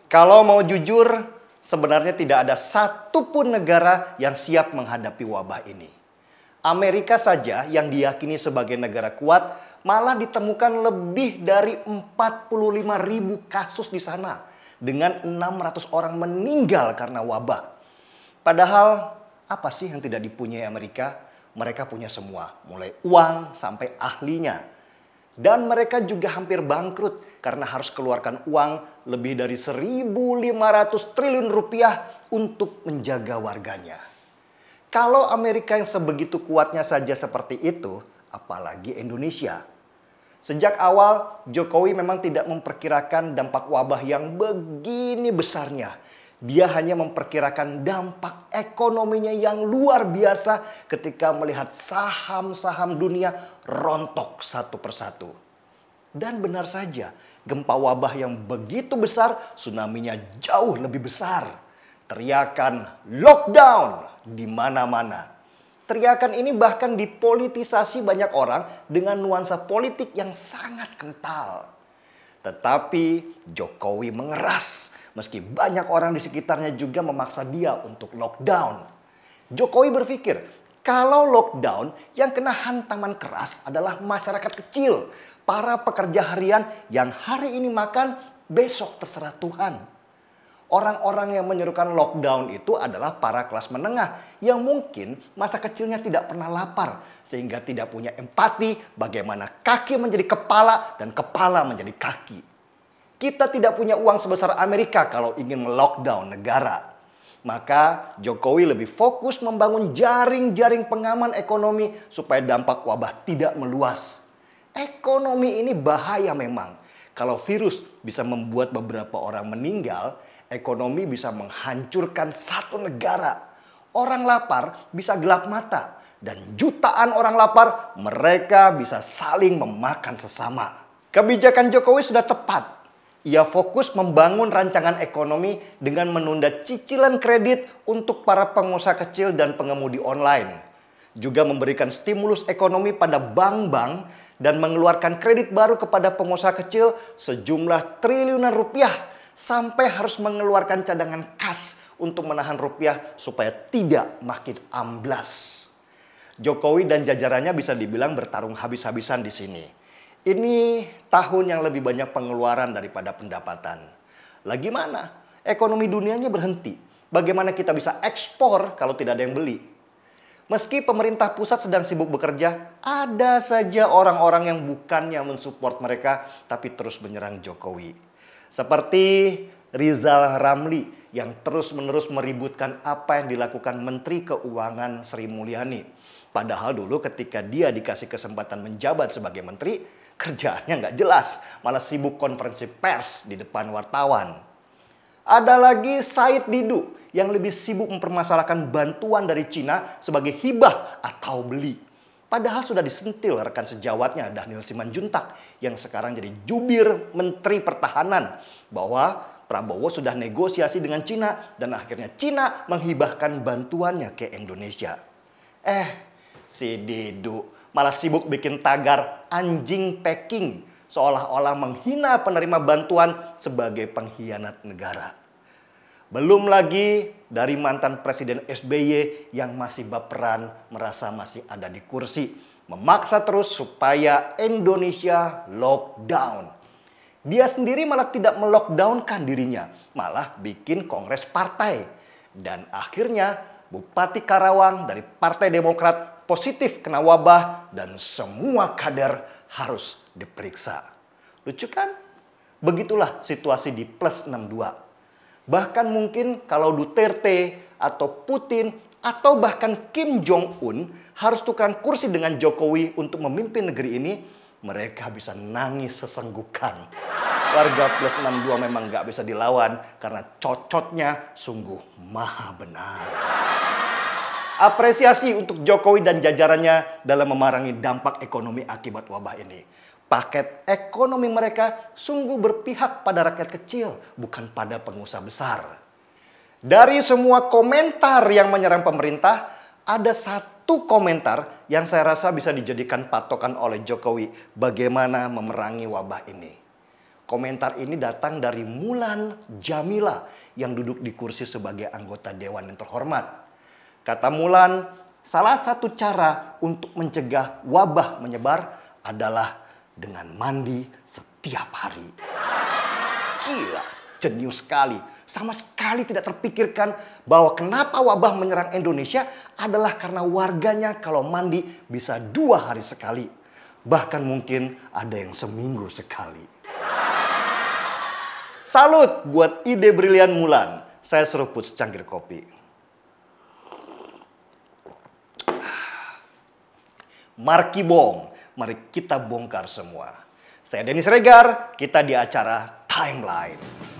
Kalau mau jujur, sebenarnya tidak ada satupun negara yang siap menghadapi wabah ini. Amerika saja yang diyakini sebagai negara kuat malah ditemukan lebih dari 45.000 kasus di sana dengan 600 orang meninggal karena wabah. Padahal apa sih yang tidak dipunyai Amerika? Mereka punya semua, mulai uang sampai ahlinya. Dan mereka juga hampir bangkrut karena harus keluarkan uang lebih dari 1.500 triliun rupiah untuk menjaga warganya. Kalau Amerika yang sebegitu kuatnya saja seperti itu, apalagi Indonesia. Sejak awal, Jokowi memang tidak memperkirakan dampak wabah yang begini besarnya. Dia hanya memperkirakan dampak ekonominya yang luar biasa ketika melihat saham-saham dunia rontok satu persatu. Dan benar saja, gempa wabah yang begitu besar, tsunami-nya jauh lebih besar. Teriakan lockdown di mana-mana. Teriakan ini bahkan dipolitisasi banyak orang dengan nuansa politik yang sangat kental. Tetapi Jokowi mengeras meski banyak orang di sekitarnya juga memaksa dia untuk lockdown. Jokowi berpikir kalau lockdown yang kena hantaman keras adalah masyarakat kecil, para pekerja harian yang hari ini makan, besok terserah Tuhan. Orang-orang yang menyerukan lockdown itu adalah para kelas menengah yang mungkin masa kecilnya tidak pernah lapar sehingga tidak punya empati bagaimana kaki menjadi kepala dan kepala menjadi kaki. Kita tidak punya uang sebesar Amerika kalau ingin melockdown negara. Maka Jokowi lebih fokus membangun jaring-jaring pengaman ekonomi supaya dampak wabah tidak meluas. Ekonomi ini bahaya memang. Kalau virus bisa membuat beberapa orang meninggal, ekonomi bisa menghancurkan satu negara. Orang lapar bisa gelap mata. Dan jutaan orang lapar, mereka bisa saling memakan sesama. Kebijakan Jokowi sudah tepat. Ia fokus membangun rancangan ekonomi dengan menunda cicilan kredit untuk para pengusaha kecil dan pengemudi online. Juga memberikan stimulus ekonomi pada bank-bank dan mengeluarkan kredit baru kepada pengusaha kecil sejumlah triliunan rupiah sampai harus mengeluarkan cadangan kas untuk menahan rupiah supaya tidak makin amblas. Jokowi dan jajarannya bisa dibilang bertarung habis-habisan di sini. Ini tahun yang lebih banyak pengeluaran daripada pendapatan. Lah gimana? Ekonomi dunianya berhenti. Bagaimana kita bisa ekspor kalau tidak ada yang beli? Meski pemerintah pusat sedang sibuk bekerja, ada saja orang-orang yang bukannya mensupport mereka, tapi terus menyerang Jokowi. Seperti Rizal Ramli yang terus-menerus meributkan apa yang dilakukan Menteri Keuangan Sri Mulyani. Padahal dulu ketika dia dikasih kesempatan menjabat sebagai menteri, kerjaannya nggak jelas, malah sibuk konferensi pers di depan wartawan. Ada lagi Said Didu yang lebih sibuk mempermasalahkan bantuan dari Cina sebagai hibah atau beli. Padahal sudah disentil rekan sejawatnya Dhanil Simanjuntak yang sekarang jadi jubir Menteri Pertahanan bahwa Prabowo sudah negosiasi dengan Cina dan akhirnya Cina menghibahkan bantuannya ke Indonesia. Si Didu malah sibuk bikin tagar anjing packing seolah-olah menghina penerima bantuan sebagai pengkhianat negara. Belum lagi dari mantan Presiden SBY yang masih baperan merasa masih ada di kursi. Memaksa terus supaya Indonesia lockdown. Dia sendiri malah tidak melockdownkan dirinya. Malah bikin kongres partai. Dan akhirnya Bupati Karawang dari Partai Demokrat positif kena wabah dan semua kader harus diperiksa. Lucu kan? Begitulah situasi di plus 62. Bahkan mungkin kalau Duterte atau Putin atau bahkan Kim Jong-un harus tukeran kursi dengan Jokowi untuk memimpin negeri ini, mereka bisa nangis sesenggukan. Warga plus 62 memang nggak bisa dilawan karena cocotnya sungguh maha benar. Apresiasi untuk Jokowi dan jajarannya dalam memerangi dampak ekonomi akibat wabah ini. Paket ekonomi mereka sungguh berpihak pada rakyat kecil, bukan pada pengusaha besar. Dari semua komentar yang menyerang pemerintah, ada satu komentar yang saya rasa bisa dijadikan patokan oleh Jokowi bagaimana memerangi wabah ini. Komentar ini datang dari Mulan Jamila yang duduk di kursi sebagai anggota dewan yang terhormat. Kata Mulan, salah satu cara untuk mencegah wabah menyebar adalah dengan mandi setiap hari. Gila, jenius sekali. Sama sekali tidak terpikirkan bahwa kenapa wabah menyerang Indonesia adalah karena warganya kalau mandi bisa 2 hari sekali. Bahkan mungkin ada yang seminggu sekali. Salut buat ide brilian Mulan. Saya seruput secangkir kopi. Marki Bong, mari kita bongkar semua. Saya Denny Siregar, kita di acara Timeline.